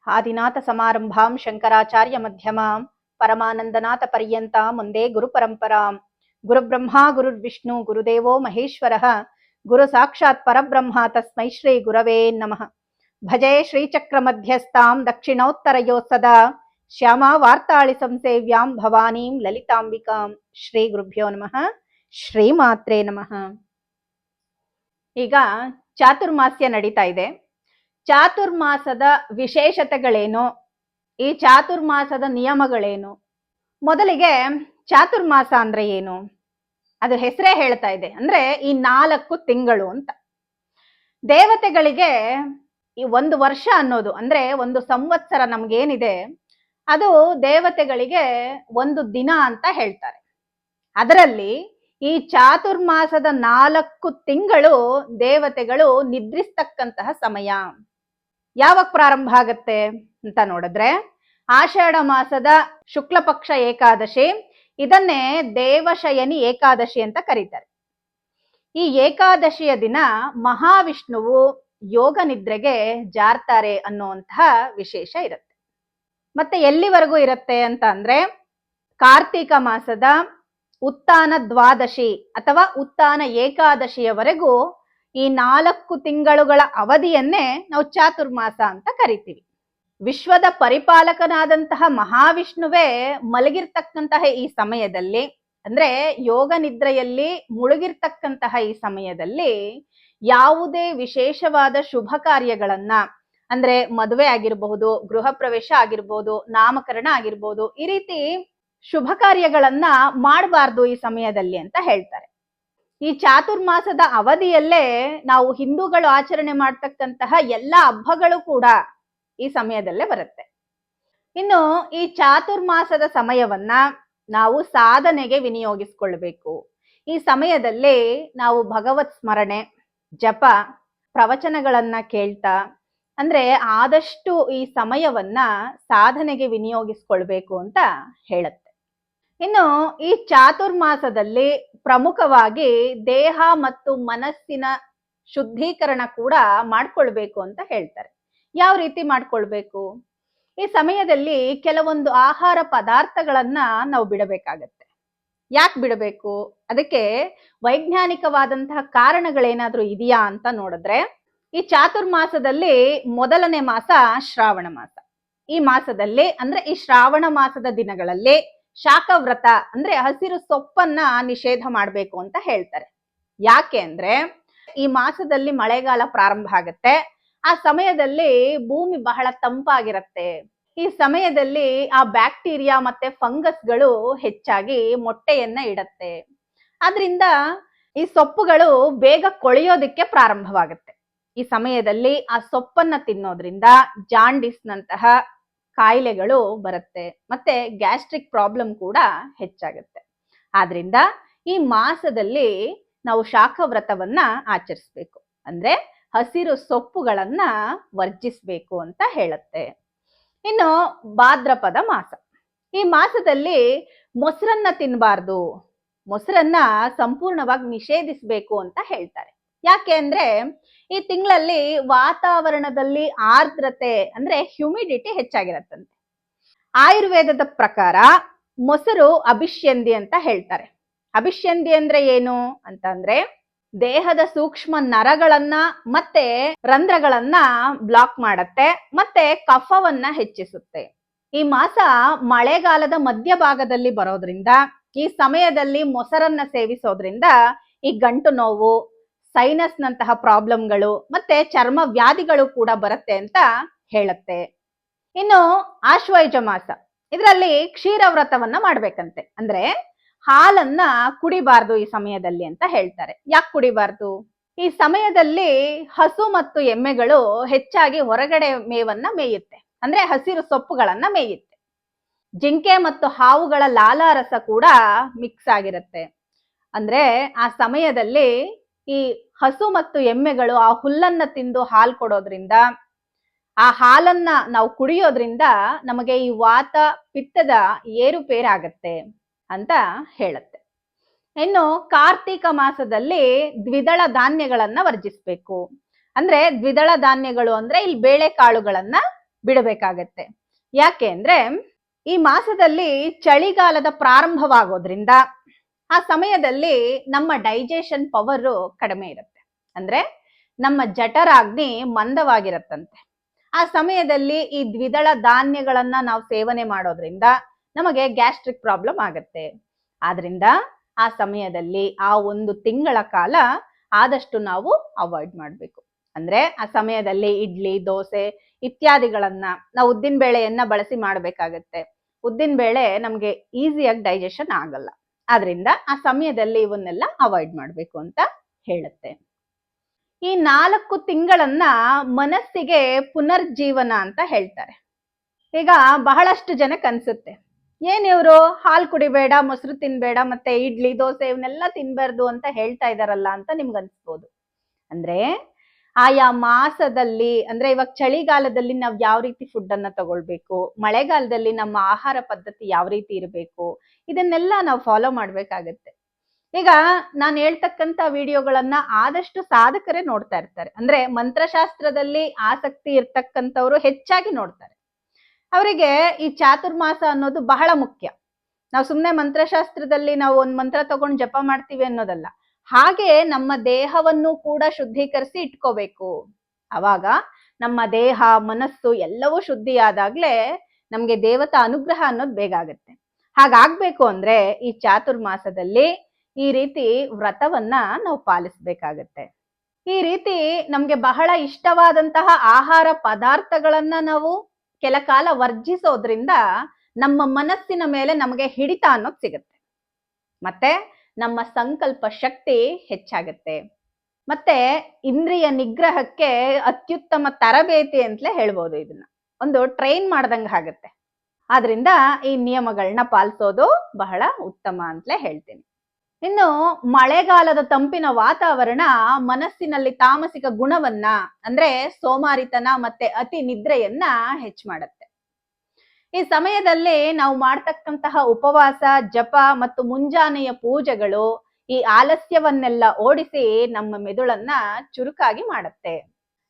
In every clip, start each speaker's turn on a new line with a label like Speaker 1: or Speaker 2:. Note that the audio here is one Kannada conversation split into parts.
Speaker 1: ಆದಿನಾಥ ಸಮಾರಂಭಾಂ ಶಂಕರಾಚಾರ್ಯ ಮಧ್ಯಮಾಂ ಪರಮಾನಂದನಾಥ ಪರ್ಯಂತಾಂ ಮುಂದೆ ಗುರು ಪರಂಪರಾಂ. ಗುರುಬ್ರಹ್ಮ ಗುರುರ್ವಿಷ್ಣು ಗುರುದೇವೋ ಮಹೇಶ್ವರಃ ಗುರು ಸಾಕ್ಷಾತ್ ಪರಬ್ರಹ್ಮ ತಸ್ಮೈ ಶ್ರೀ ಗುರವೇ ನಮಃ. ಭಜೆ ಶ್ರೀಚಕ್ರ ಮಧ್ಯಸ್ಥಾಂ ದಕ್ಷಿಣೋತ್ತರಯೋ ಸದಾ ಶ್ಯಾಮಾ ವಾರ್ತಾಳಿ ಸಂಸೇವ್ಯಾಂ ಭವಾನೀಂ ಲಲಿತಾಂಬಿಕಾಂ. ಶ್ರೀ ಗುರುಭ್ಯೋ ನಮಃ. ಶ್ರೀಮಾತ್ರೇ ನಮಃ. ಈಗ ಚಾತುರ್ಮಾಸ್ಯ ನಡೀತಾ ಇದೆ. ಚಾತುರ್ಮಾಸದ ವಿಶೇಷತೆಗಳೇನು, ಈ ಚಾತುರ್ಮಾಸದ ನಿಯಮಗಳೇನು? ಮೊದಲಿಗೆ ಚಾತುರ್ಮಾಸ ಅಂದ್ರೆ ಏನು? ಅದು ಹೆಸರೇ ಹೇಳ್ತಾ ಇದೆ, ಅಂದ್ರೆ ಈ 4 ತಿಂಗಳು ಅಂತ. ದೇವತೆಗಳಿಗೆ ಈ 1 ವರ್ಷ ಅನ್ನೋದು ಅಂದ್ರೆ 1 ಸಂವತ್ಸರ ನಮ್ಗೇನಿದೆ ಅದು ದೇವತೆಗಳಿಗೆ 1 ದಿನ ಅಂತ ಹೇಳ್ತಾರೆ. ಅದರಲ್ಲಿ ಈ ಚಾತುರ್ಮಾಸದ 4 ತಿಂಗಳು ದೇವತೆಗಳು ನಿದ್ರಿಸ್ತಕ್ಕಂತಹ ಸಮಯ. ಯಾವಾಗ ಪ್ರಾರಂಭ ಆಗತ್ತೆ ಅಂತ ನೋಡಿದ್ರೆ ಆಷಾಢ ಮಾಸದ ಶುಕ್ಲ ಪಕ್ಷ ಏಕಾದಶಿ, ಇದನ್ನೇ ದೇವಶಯನಿ ಏಕಾದಶಿ ಅಂತ ಕರೀತಾರೆ. ಈ ಏಕಾದಶಿಯ ದಿನ ಮಹಾವಿಷ್ಣುವು ಯೋಗ ನಿದ್ರೆಗೆ ಜಾರ್ತಾರೆ ಅನ್ನುವಂತಹ ವಿಶೇಷ ಇರುತ್ತೆ. ಮತ್ತೆ ಎಲ್ಲಿವರೆಗೂ ಇರುತ್ತೆ ಅಂತ ಅಂದ್ರೆ ಕಾರ್ತೀಕ ಮಾಸದ ಉತ್ತಾನ ದ್ವಾದಶಿ ಅಥವಾ ಉತ್ತಾನ ಏಕಾದಶಿಯವರೆಗೂ ಈ 4 ತಿಂಗಳುಗಳ ಅವಧಿಯನ್ನೇ ನಾವು ಚಾತುರ್ಮಾಸ ಅಂತ ಕರಿತೀವಿ. ವಿಶ್ವದ ಪರಿಪಾಲಕನಾದಂತಹ ಮಹಾವಿಷ್ಣುವೇ ಮಲಗಿರ್ತಕ್ಕಂತಹ ಈ ಸಮಯದಲ್ಲಿ, ಅಂದ್ರೆ ಯೋಗ ನಿದ್ರೆಯಲ್ಲಿ ಮುಳುಗಿರ್ತಕ್ಕಂತಹ ಈ ಸಮಯದಲ್ಲಿ ಯಾವುದೇ ವಿಶೇಷವಾದ ಶುಭ ಕಾರ್ಯಗಳನ್ನ, ಅಂದ್ರೆ ಮದುವೆ ಆಗಿರಬಹುದು, ಗೃಹ ಪ್ರವೇಶ ಆಗಿರ್ಬೋದು, ನಾಮಕರಣ ಆಗಿರ್ಬೋದು, ಈ ರೀತಿ ಶುಭ ಕಾರ್ಯಗಳನ್ನ ಮಾಡಬಾರ್ದು ಈ ಸಮಯದಲ್ಲಿ ಅಂತ ಹೇಳ್ತಾರೆ. ಈ ಚಾತುರ್ಮಾಸದ ಅವಧಿಯಲ್ಲೇ ನಾವು ಹಿಂದೂಗಳು ಆಚರಣೆ ಮಾಡ್ತಕ್ಕಂತಹ ಎಲ್ಲ ಹಬ್ಬಗಳು ಕೂಡ ಈ ಸಮಯದಲ್ಲೇ ಬರುತ್ತೆ. ಇನ್ನು ಈ ಚಾತುರ್ಮಾಸದ ಸಮಯವನ್ನ ನಾವು ಸಾಧನೆಗೆ ವಿನಿಯೋಗಿಸ್ಕೊಳ್ಬೇಕು. ಈ ಸಮಯದಲ್ಲಿ ನಾವು ಭಗವತ್ ಸ್ಮರಣೆ, ಜಪ, ಪ್ರವಚನಗಳನ್ನ ಕೇಳ್ತಾ, ಅಂದ್ರೆ ಆದಷ್ಟು ಈ ಸಮಯವನ್ನ ಸಾಧನೆಗೆ ವಿನಿಯೋಗಿಸ್ಕೊಳ್ಬೇಕು ಅಂತ ಹೇಳುತ್ತೆ. ಇನ್ನು ಈ ಚಾತುರ್ಮಾಸದಲ್ಲಿ ಪ್ರಮುಖವಾಗಿ ದೇಹ ಮತ್ತು ಮನಸ್ಸಿನ ಶುದ್ಧೀಕರಣ ಕೂಡ ಮಾಡ್ಕೊಳ್ಬೇಕು ಅಂತ ಹೇಳ್ತಾರೆ. ಯಾವ ರೀತಿ ಮಾಡ್ಕೊಳ್ಬೇಕು? ಈ ಸಮಯದಲ್ಲಿ ಕೆಲವೊಂದು ಆಹಾರ ಪದಾರ್ಥಗಳನ್ನ ನಾವು ಬಿಡಬೇಕಾಗತ್ತೆ. ಯಾಕೆ ಬಿಡಬೇಕು? ಅದಕ್ಕೆ ವೈಜ್ಞಾನಿಕವಾದಂತಹ ಕಾರಣಗಳೇನಾದ್ರೂ ಇದೆಯಾ ಅಂತ ನೋಡಿದ್ರೆ, ಈ ಚಾತುರ್ಮಾಸದಲ್ಲಿ ಮೊದಲನೇ ಮಾಸ ಶ್ರಾವಣ ಮಾಸ. ಈ ಮಾಸದಲ್ಲಿ ಅಂದ್ರೆ ಈ ಶ್ರಾವಣ ಮಾಸದ ದಿನಗಳಲ್ಲಿ ಶಾಖವ್ರತ ಅಂದ್ರೆ ಹಸಿರು ಸೊಪ್ಪನ್ನ ನಿಷೇಧ ಮಾಡ್ಬೇಕು ಅಂತ ಹೇಳ್ತಾರೆ. ಯಾಕೆ ಅಂದ್ರೆ ಈ ಮಾಸದಲ್ಲಿ ಮಳೆಗಾಲ ಪ್ರಾರಂಭ ಆಗತ್ತೆ. ಆ ಸಮಯದಲ್ಲಿ ಭೂಮಿ ಬಹಳ ತಂಪಾಗಿರತ್ತೆ. ಈ ಸಮಯದಲ್ಲಿ ಆ ಬ್ಯಾಕ್ಟೀರಿಯಾ ಮತ್ತೆ ಫಂಗಸ್ಗಳು ಹೆಚ್ಚಾಗಿ ಮೊಟ್ಟೆಯನ್ನ ಇಡತ್ತೆ. ಆದ್ರಿಂದ ಈ ಸೊಪ್ಪುಗಳು ಬೇಗ ಕೊಳೆಯೋದಕ್ಕೆ ಪ್ರಾರಂಭವಾಗುತ್ತೆ. ಈ ಸಮಯದಲ್ಲಿ ಆ ಸೊಪ್ಪನ್ನ ತಿನ್ನೋದ್ರಿಂದ ಜಾಂಡಿಸ್ನಂತಹ ಕಾಯಿಲೆಗಳು ಬರುತ್ತೆ, ಮತ್ತೆ ಗ್ಯಾಸ್ಟ್ರಿಕ್ ಪ್ರಾಬ್ಲಮ್ ಕೂಡ ಹೆಚ್ಚಾಗುತ್ತೆ. ಆದ್ರಿಂದ ಈ ಮಾಸದಲ್ಲಿ ನಾವು ಶಾಖವ್ರತವನ್ನ ಆಚರಿಸ್ಬೇಕು, ಅಂದ್ರೆ ಹಸಿರು ಸೊಪ್ಪುಗಳನ್ನ ವರ್ಜಿಸ್ಬೇಕು ಅಂತ ಹೇಳುತ್ತೆ. ಇನ್ನು ಭಾದ್ರಪದ ಮಾಸ. ಈ ಮಾಸದಲ್ಲಿ ಮೊಸರನ್ನ ತಿನ್ನಬಾರ್ದು, ಮೊಸರನ್ನ ಸಂಪೂರ್ಣವಾಗಿ ನಿಷೇಧಿಸ್ಬೇಕು ಅಂತ ಹೇಳ್ತಾರೆ. ಯಾಕೆ ಅಂದ್ರೆ ಈ ತಿಂಗಳಲ್ಲಿ ವಾತಾವರಣದಲ್ಲಿ ಆರ್ದ್ರತೆ ಅಂದ್ರೆ ಹ್ಯುಮಿಡಿಟಿ ಹೆಚ್ಚಾಗಿರತ್ತಂತೆ. ಆಯುರ್ವೇದದ ಪ್ರಕಾರ ಮೊಸರು ಅಭಿಷ್ಯಂದಿ ಅಂತ ಹೇಳ್ತಾರೆ. ಅಭಿಷ್ಯಂದಿ ಅಂದ್ರೆ ಏನು ಅಂತಂದ್ರೆ ದೇಹದ ಸೂಕ್ಷ್ಮ ನರಗಳನ್ನ ಮತ್ತೆ ರಂಧ್ರಗಳನ್ನ ಬ್ಲಾಕ್ ಮಾಡತ್ತೆ, ಮತ್ತೆ ಕಫವನ್ನ ಹೆಚ್ಚಿಸುತ್ತೆ. ಈ ಮಾಸ ಮಳೆಗಾಲದ ಮಧ್ಯಭಾಗದಲ್ಲಿ ಬರೋದ್ರಿಂದ ಈ ಸಮಯದಲ್ಲಿ ಮೊಸರನ್ನ ಸೇವಿಸೋದ್ರಿಂದ ಈ ಗಂಟು ನೋವು, ಸೈನಸ್ ನಂತಹ ಪ್ರಾಬ್ಲಮ್ಗಳು ಮತ್ತೆ ಚರ್ಮ ವ್ಯಾಧಿಗಳು ಕೂಡ ಬರುತ್ತೆ ಅಂತ ಹೇಳುತ್ತೆ. ಇನ್ನು ಆಶ್ವಯುಜ ಮಾಸ, ಇದರಲ್ಲಿ ಕ್ಷೀರವ್ರತವನ್ನ ಮಾಡ್ಬೇಕಂತೆ. ಅಂದ್ರೆ ಹಾಲನ್ನ ಕುಡಿಬಾರ್ದು ಈ ಸಮಯದಲ್ಲಿ ಅಂತ ಹೇಳ್ತಾರೆ. ಯಾಕೆ ಕುಡಿಬಾರ್ದು? ಈ ಸಮಯದಲ್ಲಿ ಹಸು ಮತ್ತು ಎಮ್ಮೆಗಳು ಹೆಚ್ಚಾಗಿ ಹೊರಗಡೆ ಮೇವನ್ನ ಮೇಯುತ್ತೆ, ಅಂದ್ರೆ ಹಸಿರು ಸೊಪ್ಪುಗಳನ್ನ ಮೇಯುತ್ತೆ. ಜಿಂಕೆ ಮತ್ತು ಹಾವುಗಳ ಲಾಲಾರಸ ಕೂಡ ಮಿಕ್ಸ್ ಆಗಿರುತ್ತೆ. ಅಂದ್ರೆ ಆ ಸಮಯದಲ್ಲಿ ಈ ಹಸು ಮತ್ತು ಎಮ್ಮೆಗಳು ಆ ಹುಲ್ಲನ್ನ ತಿಂದು ಹಾಲು ಕೊಡೋದ್ರಿಂದ, ಆ ಹಾಲನ್ನ ನಾವು ಕುಡಿಯೋದ್ರಿಂದ ನಮಗೆ ಈ ವಾತ ಪಿತ್ತದ ಏರುಪೇರಾಗತ್ತೆ ಅಂತ ಹೇಳುತ್ತೆ. ಇನ್ನು ಕಾರ್ತೀಕ ಮಾಸದಲ್ಲಿ ದ್ವಿದಳ ಧಾನ್ಯಗಳನ್ನ ವರ್ಜಿಸ್ಬೇಕು. ಅಂದ್ರೆ ದ್ವಿದಳ ಧಾನ್ಯಗಳು ಅಂದ್ರೆ ಇಲ್ಲಿ ಬೇಳೆ ಕಾಳುಗಳನ್ನ ಬಿಡಬೇಕಾಗತ್ತೆ. ಯಾಕೆ ಅಂದ್ರೆ ಈ ಮಾಸದಲ್ಲಿ ಚಳಿಗಾಲದ ಪ್ರಾರಂಭವಾಗೋದ್ರಿಂದ ಆ ಸಮಯದಲ್ಲಿ ನಮ್ಮ ಡೈಜೆಷನ್ ಪವರ್ ಕಡಿಮೆ ಇರುತ್ತೆ. ಅಂದ್ರೆ ನಮ್ಮ ಜಠರಾಗ್ನಿ ಮಂದವಾಗಿರತ್ತಂತೆ. ಆ ಸಮಯದಲ್ಲಿ ಈ ದ್ವಿದಳ ಧಾನ್ಯಗಳನ್ನ ನಾವು ಸೇವನೆ ಮಾಡೋದ್ರಿಂದ ನಮಗೆ ಗ್ಯಾಸ್ಟ್ರಿಕ್ ಪ್ರಾಬ್ಲಮ್ ಆಗತ್ತೆ. ಆದ್ರಿಂದ ಆ ಸಮಯದಲ್ಲಿ ಆ 1 ತಿಂಗಳ ಕಾಲ ಆದಷ್ಟು ನಾವು ಅವಾಯ್ಡ್ ಮಾಡ್ಬೇಕು. ಅಂದ್ರೆ ಆ ಸಮಯದಲ್ಲಿ ಇಡ್ಲಿ, ದೋಸೆ ಇತ್ಯಾದಿಗಳನ್ನ ನಾವು ಉದ್ದಿನ ಬೇಳೆಯನ್ನ ಬಳಸಿ ಮಾಡ್ಬೇಕಾಗತ್ತೆ. ಉದ್ದಿನ ಬೇಳೆ ನಮ್ಗೆ ಈಸಿಯಾಗಿ ಡೈಜೆಷನ್ ಆಗಲ್ಲ. ಆದ್ರಿಂದ ಆ ಸಮಯದಲ್ಲಿ ಇವನ್ನೆಲ್ಲ ಅವಾಯ್ಡ್ ಮಾಡ್ಬೇಕು ಅಂತ ಹೇಳುತ್ತೆ. ಈ 4 ತಿಂಗಳನ್ನ ಮನಸ್ಸಿಗೆ ಪುನರ್ಜೀವನ ಅಂತ ಹೇಳ್ತಾರೆ. ಈಗ ಬಹಳಷ್ಟು ಜನಕ್ಕೆ ಅನ್ಸುತ್ತೆ, ಏನ್ ಇವ್ರು ಹಾಲು ಕುಡಿಬೇಡ, ಮೊಸರು ತಿನ್ಬೇಡ, ಮತ್ತೆ ಇಡ್ಲಿ, ದೋಸೆ ಇವನ್ನೆಲ್ಲ ತಿನ್ಬಾರ್ದು ಅಂತ ಹೇಳ್ತಾ ಇದಾರಲ್ಲ ಅಂತ ನಿಮ್ಗೆ ಅನ್ಸ್ಬೋದು. ಅಂದ್ರೆ ಆಯಾ ಮಾಸದಲ್ಲಿ, ಅಂದ್ರೆ ಇವಾಗ ಚಳಿಗಾಲದಲ್ಲಿ ನಾವ್ ಯಾವ ರೀತಿ ಫುಡ್ ಅನ್ನ ತಗೊಳ್ಬೇಕು, ಮಳೆಗಾಲದಲ್ಲಿ ನಮ್ಮ ಆಹಾರ ಪದ್ಧತಿ ಯಾವ ರೀತಿ ಇರಬೇಕು, ಇದನ್ನೆಲ್ಲ ನಾವು ಫಾಲೋ ಮಾಡ್ಬೇಕಾಗತ್ತೆ. ಈಗ ನಾನು ಹೇಳ್ತಕ್ಕಂತ ವಿಡಿಯೋಗಳನ್ನ ಆದಷ್ಟು ಸಾಧಕರೇ ನೋಡ್ತಾ ಇರ್ತಾರೆ. ಅಂದ್ರೆ ಮಂತ್ರಶಾಸ್ತ್ರದಲ್ಲಿ ಆಸಕ್ತಿ ಇರ್ತಕ್ಕಂಥವ್ರು ಹೆಚ್ಚಾಗಿ ನೋಡ್ತಾರೆ. ಅವರಿಗೆ ಈ ಚಾತುರ್ಮಾಸ ಅನ್ನೋದು ಬಹಳ ಮುಖ್ಯ. ನಾವು ಸುಮ್ಮನೆ ಮಂತ್ರಶಾಸ್ತ್ರದಲ್ಲಿ ನಾವು ಒಂದ್ ಮಂತ್ರ ತಗೊಂಡು ಜಪ ಮಾಡ್ತೀವಿ ಅನ್ನೋದಲ್ಲ. ಹಾಗೆ ನಮ್ಮ ದೇಹವನ್ನು ಕೂಡ ಶುದ್ಧೀಕರಿಸಿ ಇಟ್ಕೋಬೇಕು. ಅವಾಗ ನಮ್ಮ ದೇಹ, ಮನಸ್ಸು ಎಲ್ಲವೂ ಶುದ್ಧಿಯಾದಾಗ್ಲೇ ನಮ್ಗೆ ದೇವತಾ ಅನುಗ್ರಹ ಅನ್ನೋದು ಬೇಗ ಆಗತ್ತೆ. ಹಾಗಾಗ್ಬೇಕು ಅಂದ್ರೆ ಈ ಚಾತುರ್ಮಾಸದಲ್ಲಿ ಈ ರೀತಿ ವ್ರತವನ್ನ ನಾವು ಪಾಲಿಸ್ಬೇಕಾಗತ್ತೆ. ಈ ರೀತಿ ನಮ್ಗೆ ಬಹಳ ಇಷ್ಟವಾದಂತಹ ಆಹಾರ ಪದಾರ್ಥಗಳನ್ನ ನಾವು ಕೆಲ ಕಾಲ ವರ್ಜಿಸೋದ್ರಿಂದ ನಮ್ಮ ಮನಸ್ಸಿನ ಮೇಲೆ ನಮಗೆ ಹಿಡಿತ ಅನ್ನೋದು ಸಿಗುತ್ತೆ. ಮತ್ತೆ ನಮ್ಮ ಸಂಕಲ್ಪ ಶಕ್ತಿ ಹೆಚ್ಚಾಗತ್ತೆ. ಮತ್ತೆ ಇಂದ್ರಿಯ ನಿಗ್ರಹಕ್ಕೆ ಅತ್ಯುತ್ತಮ ತರಬೇತಿ ಅಂತಲೇ ಹೇಳ್ಬೋದು. ಇದನ್ನ ಒಂದು ಟ್ರೈನ್ ಮಾಡ್ದಂಗ ಆಗತ್ತೆ. ಆದ್ರಿಂದ ಈ ನಿಯಮಗಳನ್ನ ಪಾಲಿಸೋದು ಬಹಳ ಉತ್ತಮ ಅಂತಲೇ ಹೇಳ್ತೀನಿ. ಇನ್ನು ಮಳೆಗಾಲದ ತಂಪಿನ ವಾತಾವರಣ ಮನಸ್ಸಿನಲ್ಲಿ ತಾಮಸಿಕ ಗುಣವನ್ನ, ಅಂದ್ರೆ ಸೋಮಾರಿತನ ಮತ್ತೆ ಅತಿ ನಿದ್ರೆಯನ್ನ ಹೆಚ್ಚು ಮಾಡುತ್ತೆ. ಈ ಸಮಯದಲ್ಲಿ ನಾವು ಮಾಡ್ತಕ್ಕಂತಹ ಉಪವಾಸ, ಜಪ ಮತ್ತು ಮುಂಜಾನೆಯ ಪೂಜೆಗಳು ಈ ಆಲಸ್ಯವನ್ನೆಲ್ಲ ಓಡಿಸಿ ನಮ್ಮ ಮೆದುಳನ್ನ ಚುರುಕಾಗಿ ಮಾಡುತ್ತೆ.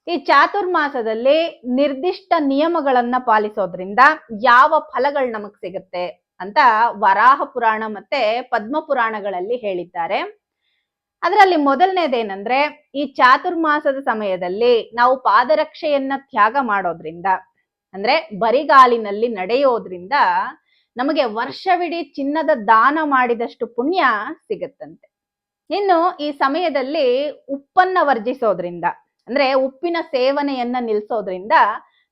Speaker 1: ಈ ಚಾತುರ್ಮಾಸದಲ್ಲಿ ನಿರ್ದಿಷ್ಟ ನಿಯಮಗಳನ್ನ ಪಾಲಿಸೋದ್ರಿಂದ ಯಾವ ಫಲಗಳು ನಮಗ್ ಸಿಗುತ್ತೆ ಅಂತ ವರಾಹ ಪುರಾಣ ಮತ್ತೆ ಪದ್ಮ ಪುರಾಣಗಳಲ್ಲಿ ಹೇಳಿದ್ದಾರೆ. ಅದರಲ್ಲಿ ಮೊದಲನೇದೇನಂದ್ರೆ, ಈ ಚಾತುರ್ಮಾಸದ ಸಮಯದಲ್ಲಿ ನಾವು ಪಾದರಕ್ಷೆಯನ್ನ ತ್ಯಾಗ ಮಾಡೋದ್ರಿಂದ, ಅಂದ್ರೆ ಬರಿಗಾಲಿನಲ್ಲಿ ನಡೆಯೋದ್ರಿಂದ ನಮಗೆ ವರ್ಷವಿಡೀ ಚಿನ್ನದ ದಾನ ಮಾಡಿದಷ್ಟು ಪುಣ್ಯ ಸಿಗತ್ತಂತೆ. ಇನ್ನು ಈ ಸಮಯದಲ್ಲಿ ಉಪ್ಪನ್ನ ವರ್ಜಿಸೋದ್ರಿಂದ, ಅಂದ್ರೆ ಉಪ್ಪಿನ ಸೇವನೆಯನ್ನ ನಿಲ್ಸೋದ್ರಿಂದ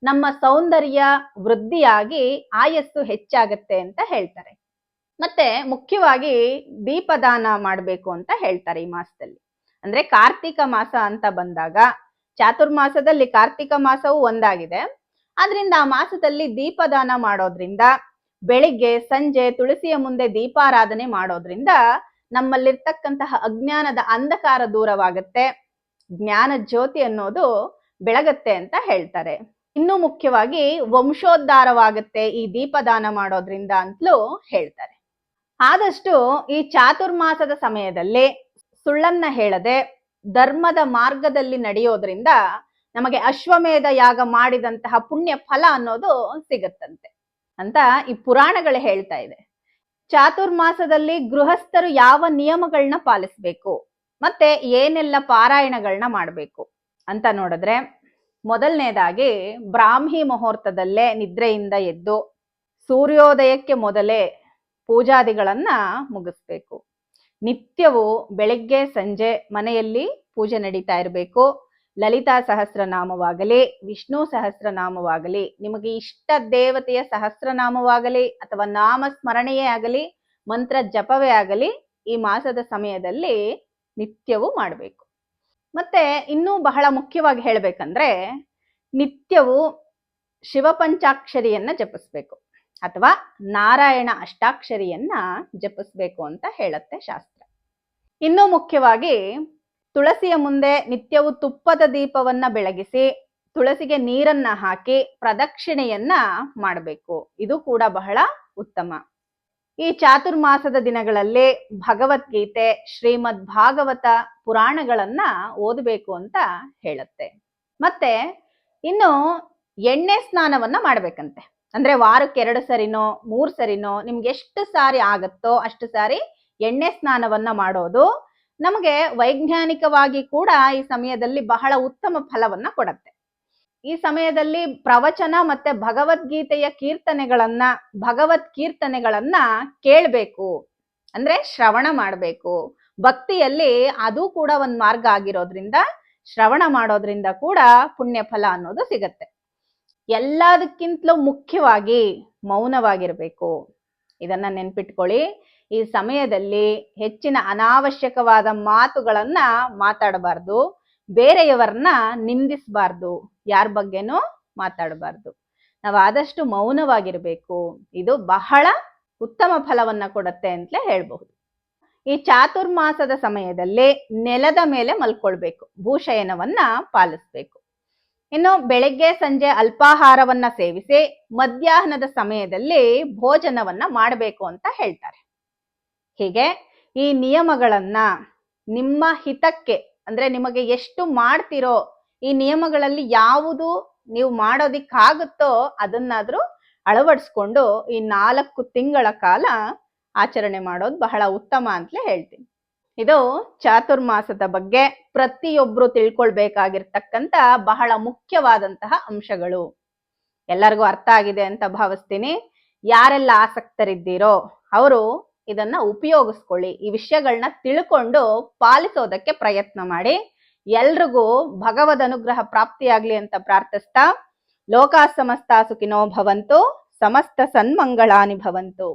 Speaker 1: ನಮ್ಮ ಸೌಂದರ್ಯ ವೃದ್ಧಿಯಾಗಿ ಆಯಸ್ಸು ಹೆಚ್ಚಾಗತ್ತೆ ಅಂತ ಹೇಳ್ತಾರೆ. ಮತ್ತೆ ಮುಖ್ಯವಾಗಿ ದೀಪದಾನ ಮಾಡಬೇಕು ಅಂತ ಹೇಳ್ತಾರೆ ಈ ಮಾಸದಲ್ಲಿ. ಅಂದ್ರೆ ಕಾರ್ತಿಕ ಮಾಸ ಅಂತ ಬಂದಾಗ, ಚಾತುರ್ಮಾಸದಲ್ಲಿ ಕಾರ್ತಿಕ ಮಾಸವು ಒಂದಾಗಿದೆ. ಆದ್ರಿಂದ ಆ ಮಾಸದಲ್ಲಿ ದೀಪದಾನ ಮಾಡೋದ್ರಿಂದ, ಬೆಳಿಗ್ಗೆ ಸಂಜೆ ತುಳಸಿಯ ಮುಂದೆ ದೀಪಾರಾಧನೆ ಮಾಡೋದ್ರಿಂದ ನಮ್ಮಲ್ಲಿರ್ತಕ್ಕಂತಹ ಅಜ್ಞಾನದ ಅಂಧಕಾರ ದೂರವಾಗತ್ತೆ, ಜ್ಞಾನ ಜ್ಯೋತಿ ಅನ್ನೋದು ಬೆಳಗತ್ತೆ ಅಂತ ಹೇಳ್ತಾರೆ. ಇನ್ನೂ ಮುಖ್ಯವಾಗಿ ವಂಶೋದ್ಧಾರವಾಗತ್ತೆ ಈ ದೀಪದಾನ ಮಾಡೋದ್ರಿಂದ ಅಂತಲೂ ಹೇಳ್ತಾರೆ. ಆದಷ್ಟು ಈ ಚಾತುರ್ಮಾಸದ ಸಮಯದಲ್ಲಿ ಸುಳ್ಳನ್ನ ಹೇಳದೆ ಧರ್ಮದ ಮಾರ್ಗದಲ್ಲಿ ನಡೆಯೋದ್ರಿಂದ ನಮಗೆ ಅಶ್ವಮೇಧ ಯಾಗ ಮಾಡಿದಂತಹ ಪುಣ್ಯ ಫಲ ಅನ್ನೋದು ಸಿಗತ್ತಂತೆ ಅಂತ ಈ ಪುರಾಣಗಳು ಹೇಳ್ತಾ ಇದೆ. ಚಾತುರ್ಮಾಸದಲ್ಲಿ ಗೃಹಸ್ಥರು ಯಾವ ನಿಯಮಗಳನ್ನ ಪಾಲಿಸ್ಬೇಕು, ಮತ್ತೆ ಏನೆಲ್ಲ ಪಾರಾಯಣಗಳನ್ನ ಮಾಡಬೇಕು ಅಂತ ನೋಡಿದ್ರೆ, ಮೊದಲನೇದಾಗಿ ಬ್ರಾಹ್ಮಿ ಮುಹೂರ್ತದಲ್ಲೇ ನಿದ್ರೆಯಿಂದ ಎದ್ದು ಸೂರ್ಯೋದಯಕ್ಕೆ ಮೊದಲೇ ಪೂಜಾದಿಗಳನ್ನ ಮುಗಿಸ್ಬೇಕು. ನಿತ್ಯವೂ ಬೆಳಿಗ್ಗೆ ಸಂಜೆ ಮನೆಯಲ್ಲಿ ಪೂಜೆ ನಡೀತಾ ಇರಬೇಕು. ಲಲಿತಾ ಸಹಸ್ರನಾಮವಾಗಲಿ, ವಿಷ್ಣು ಸಹಸ್ರನಾಮವಾಗಲಿ, ನಿಮಗೆ ಇಷ್ಟ ದೇವತೆಯ ಸಹಸ್ರನಾಮವಾಗಲಿ ಅಥವಾ ನಾಮ ಸ್ಮರಣೆಯೇ ಆಗಲಿ, ಮಂತ್ರ ಜಪವೇ ಆಗಲಿ ಈ ಮಾಸದ ಸಮಯದಲ್ಲಿ ನಿತ್ಯವೂ ಮಾಡಬೇಕು. ಮತ್ತೆ ಇನ್ನೂ ಬಹಳ ಮುಖ್ಯವಾಗಿ ಹೇಳ್ಬೇಕಂದ್ರೆ, ನಿತ್ಯವೂ ಶಿವಪಂಚಾಕ್ಷರಿಯನ್ನ ಜಪಿಸ್ಬೇಕು ಅಥವಾ ನಾರಾಯಣ ಅಷ್ಟಾಕ್ಷರಿಯನ್ನ ಜಪಿಸ್ಬೇಕು ಅಂತ ಹೇಳುತ್ತೆ ಶಾಸ್ತ್ರ. ಇನ್ನೂ ಮುಖ್ಯವಾಗಿ ತುಳಸಿಯ ಮುಂದೆ ನಿತ್ಯವೂ ತುಪ್ಪದ ದೀಪವನ್ನ ಬೆಳಗಿಸಿ ತುಳಸಿಗೆ ನೀರನ್ನ ಹಾಕಿ ಪ್ರದಕ್ಷಿಣೆಯನ್ನ ಮಾಡಬೇಕು. ಇದು ಕೂಡ ಬಹಳ ಉತ್ತಮ. ಈ ಚಾತುರ್ಮಾಸದ ದಿನಗಳಲ್ಲಿ ಭಗವದ್ಗೀತೆ, ಶ್ರೀಮದ್ ಭಾಗವತ ಪುರಾಣಗಳನ್ನ ಓದಬೇಕು ಅಂತ ಹೇಳುತ್ತೆ. ಮತ್ತೆ ಇನ್ನು ಎಣ್ಣೆ ಸ್ನಾನವನ್ನ ಮಾಡ್ಬೇಕಂತೆ. ಅಂದ್ರೆ ವಾರಕ್ಕೆ 2 ಸರಿನೋ 3 ಸರಿನೋ ನಿಮ್ಗೆ ಎಷ್ಟು ಸಾರಿ ಆಗತ್ತೋ ಅಷ್ಟು ಸಾರಿ ಎಣ್ಣೆ ಸ್ನಾನವನ್ನ ಮಾಡೋದು ನಮಗೆ ವೈಜ್ಞಾನಿಕವಾಗಿ ಕೂಡ ಈ ಸಮಯದಲ್ಲಿ ಬಹಳ ಉತ್ತಮ ಫಲವನ್ನ ಕೊಡತ್ತೆ. ಈ ಸಮಯದಲ್ಲಿ ಪ್ರವಚನ ಮತ್ತೆ ಭಗವದ್ಗೀತೆಯ ಭಗವತ್ ಕೀರ್ತನೆಗಳನ್ನ ಕೇಳ್ಬೇಕು, ಅಂದ್ರೆ ಶ್ರವಣ ಮಾಡ್ಬೇಕು. ಭಕ್ತಿಯಲ್ಲಿ ಅದು ಕೂಡ ಒಂದ್ ಮಾರ್ಗ ಆಗಿರೋದ್ರಿಂದ ಶ್ರವಣ ಮಾಡೋದ್ರಿಂದ ಕೂಡ ಪುಣ್ಯ ಫಲ ಅನ್ನೋದು ಸಿಗತ್ತೆ. ಎಲ್ಲದಕ್ಕಿಂತಲೂ ಮುಖ್ಯವಾಗಿ ಮೌನವಾಗಿರ್ಬೇಕು. ಇದನ್ನ ನೆನ್ಪಿಟ್ಕೊಳ್ಳಿ. ಈ ಸಮಯದಲ್ಲಿ ಹೆಚ್ಚಿನ ಅನಾವಶ್ಯಕವಾದ ಮಾತುಗಳನ್ನ ಮಾತಾಡಬಾರ್ದು, ಬೇರೆಯವರನ್ನ ನಿಂದಿಸಬಾರ್ದು, ಯಾರ ಬಗ್ಗೆನೂ ಮಾತಾಡಬಾರ್ದು. ನಾವು ಆದಷ್ಟು ಮೌನವಾಗಿರ್ಬೇಕು. ಇದು ಬಹಳ ಉತ್ತಮ ಫಲವನ್ನ ಕೊಡತ್ತೆ ಅಂತಲೇ ಹೇಳ್ಬಹುದು. ಈ ಚಾತುರ್ಮಾಸದ ಸಮಯದಲ್ಲಿ ನೆಲದ ಮೇಲೆ ಮಲ್ಕೊಳ್ಬೇಕು, ಭೂಶಯನವನ್ನ ಪಾಲಿಸ್ಬೇಕು. ಇನ್ನು ಬೆಳಗ್ಗೆ ಸಂಜೆ ಅಲ್ಪಾಹಾರವನ್ನ ಸೇವಿಸಿ ಮಧ್ಯಾಹ್ನದ ಸಮಯದಲ್ಲಿ ಭೋಜನವನ್ನ ಮಾಡಬೇಕು ಅಂತ ಹೇಳ್ತಾರೆ. ಹೀಗೆ ಈ ನಿಯಮಗಳನ್ನ ನಿಮ್ಮ ಹಿತಕ್ಕೆ, ಅಂದ್ರೆ ನಿಮಗೆ ಎಷ್ಟು ಮಾಡ್ತಿರೋ ಈ ನಿಯಮಗಳಲ್ಲಿ ಯಾವುದು ನೀವು ಮಾಡೋದಿಕ್ಕಾಗುತ್ತೋ ಅದನ್ನಾದ್ರೂ ಅಳವಡಿಸ್ಕೊಂಡು ಈ 4 ತಿಂಗಳ ಕಾಲ ಆಚರಣೆ ಮಾಡೋದು ಬಹಳ ಉತ್ತಮ ಅಂತಲೇ ಹೇಳ್ತೀನಿ. ಇದು ಚಾತುರ್ಮಾಸದ ಬಗ್ಗೆ ಪ್ರತಿಯೊಬ್ರು ತಿಳ್ಕೊಳ್ಬೇಕಾಗಿರ್ತಕ್ಕಂಥ ಬಹಳ ಮುಖ್ಯವಾದಂತಹ ಅಂಶಗಳು. ಎಲ್ಲರಿಗೂ ಅರ್ಥ ಆಗಿದೆ ಅಂತ ಭಾವಿಸ್ತೀನಿ. ಯಾರೆಲ್ಲ ಆಸಕ್ತರಿದ್ದೀರೋ ಅವರು ಇದನ್ನ ಉಪಯೋಗಿಸ್ಕೊಳ್ಳಿ. ಈ ವಿಷಯಗಳನ್ನ ತಿಳ್ಕೊಂಡು ಪಾಲಿಸೋದಕ್ಕೆ ಪ್ರಯತ್ನ ಮಾಡಿ. ಎಲ್ರಿಗೂ ಭಗವದ್ ಅನುಗ್ರಹ ಪ್ರಾಪ್ತಿಯಾಗ್ಲಿ ಅಂತ ಪ್ರಾರ್ಥಿಸ್ತಾ, ಲೋಕಾ ಸಮಸ್ತ ಸುಖಿನೋ ಭವಂತು, ಸಮಸ್ತ ಸನ್ಮಂಗಳಾನಿ ಭವಂತು.